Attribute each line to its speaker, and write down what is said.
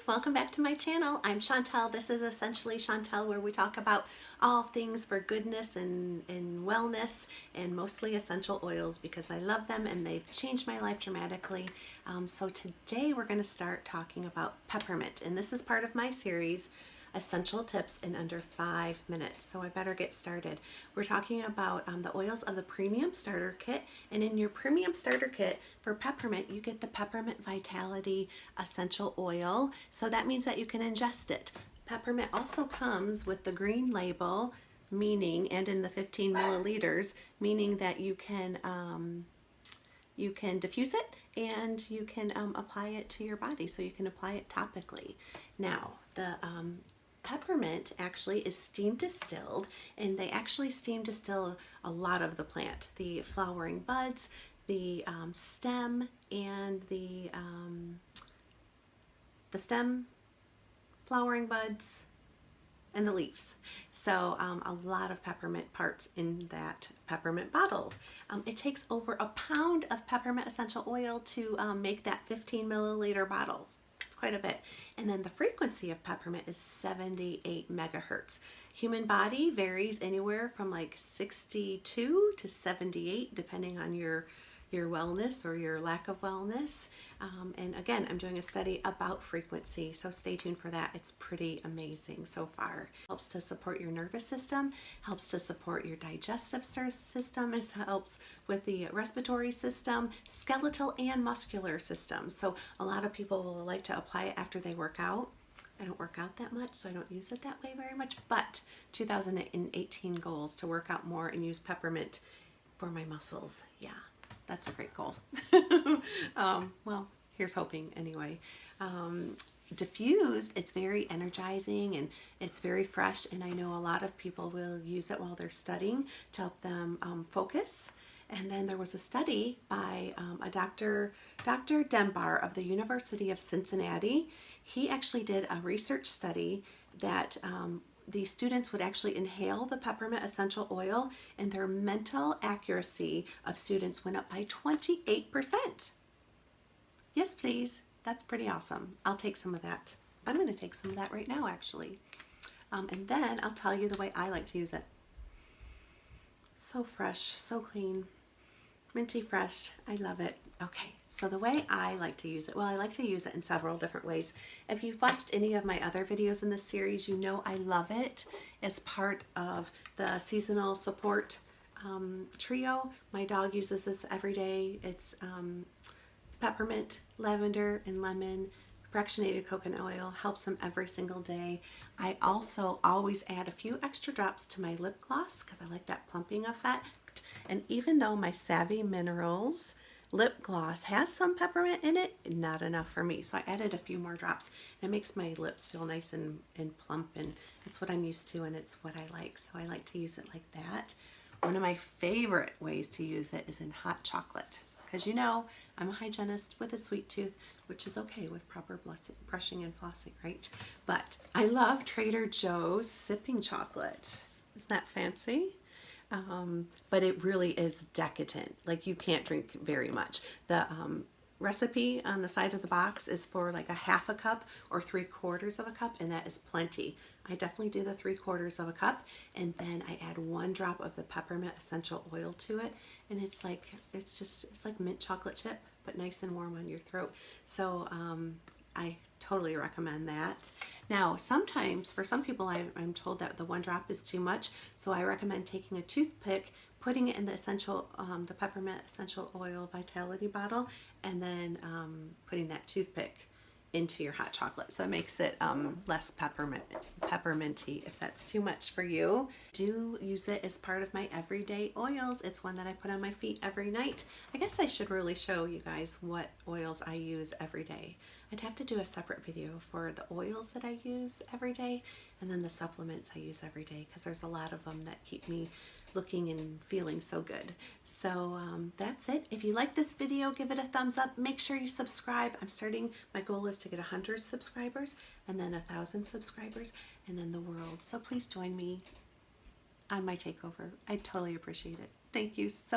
Speaker 1: welcome back to my channel. I'm Chantel. This is Essentially Chantel, where we talk about all things for goodness and wellness, and mostly essential oils because I love them and they've changed my life dramatically. So today we're going to start talking about peppermint, and this is part of my series, Essential Tips in Under 5 Minutes. So I better get started. We're talking about the oils of the Premium Starter Kit, and in your Premium Starter Kit for peppermint, you get the Peppermint Vitality Essential Oil. So that means that you can ingest it. Peppermint also comes with the green label, meaning, and in the 15 milliliters, meaning that you can diffuse it and you can apply it to your body, so you can apply it topically. Now, the peppermint actually is steam distilled, and they actually steam distill a lot of the plant, the flowering buds, the stem, and the stem, flowering buds, and the leaves. So a lot of peppermint parts in that peppermint bottle. It takes over a pound of peppermint essential oil to make that 15 milliliter bottle. It's quite a bit. And then the frequency of peppermint is 78 megahertz. Human body varies anywhere from like 62 to 78 depending on your wellness or your lack of wellness. And again, I'm doing a study about frequency, so stay tuned for that. It's pretty amazing so far. Helps to support your nervous system, helps to support your digestive system, it helps with the respiratory system, skeletal and muscular system. So a lot of people will like to apply it after they work out. I don't work out that much, so I don't use it that way very much, but 2018 goals to work out more and use peppermint for my muscles. Yeah. That's a great goal. Well, here's hoping anyway. Diffused, it's very energizing and it's very fresh, and I know a lot of people will use it while they're studying to help them focus. And then there was a study by a Dr. Dembar of the University of Cincinnati. He actually did a research study that the students would actually inhale the peppermint essential oil, and their mental accuracy of students went up by 28%. Yes, please. That's pretty awesome. I'll take some of that. I'm going to take some of that right now, actually. And then I'll tell you the way I like to use it. So fresh, so clean, minty fresh. I love it. Okay, so the way I like to use it, well, I like to use it in several different ways. If you've watched any of my other videos in this series, you know I love it as part of the seasonal support trio. My dog uses this every day. It's peppermint, lavender, and lemon. Fractionated coconut oil helps them every single day. I also always add a few extra drops to my lip gloss because I like that plumping effect. And even though my Savvy Minerals lip gloss has some peppermint in it, not enough for me, so I added a few more drops. It makes my lips feel nice and plump, and it's what I'm used to and it's what I like, so I like to use it like that. One of my favorite ways to use it is in hot chocolate, because you know I'm a hygienist with a sweet tooth, which is okay with proper brushing and flossing, right? But I love Trader Joe's sipping chocolate. Isn't that fancy? But it really is decadent. Like, you can't drink very much. The recipe on the side of the box is for like a half a cup or 3/4 of a cup, and that is plenty. I definitely do the 3/4 of a cup, and then I add 1 drop of the peppermint essential oil to it, and it's like mint chocolate chip, but nice and warm on your throat. So I totally recommend that. Now, sometimes for some people, I'm told that the 1 drop is too much, so I recommend taking a toothpick, putting it in the the peppermint essential oil vitality bottle, and then putting that toothpick into your hot chocolate, so it makes it less pepperminty if that's too much for you. I do use it as part of my everyday oils. It's one that I put on my feet every night. I guess I should really show you guys what oils I use every day. I'd have to do a separate video for the oils that I use every day and then the supplements I use every day, because there's a lot of them that keep me looking and feeling so good. So that's it. If you like this video, give it a thumbs up. Make sure you subscribe. My goal is to get 100 subscribers, and then 1,000 subscribers, and then the world. So please join me on my takeover. I totally appreciate it. Thank you so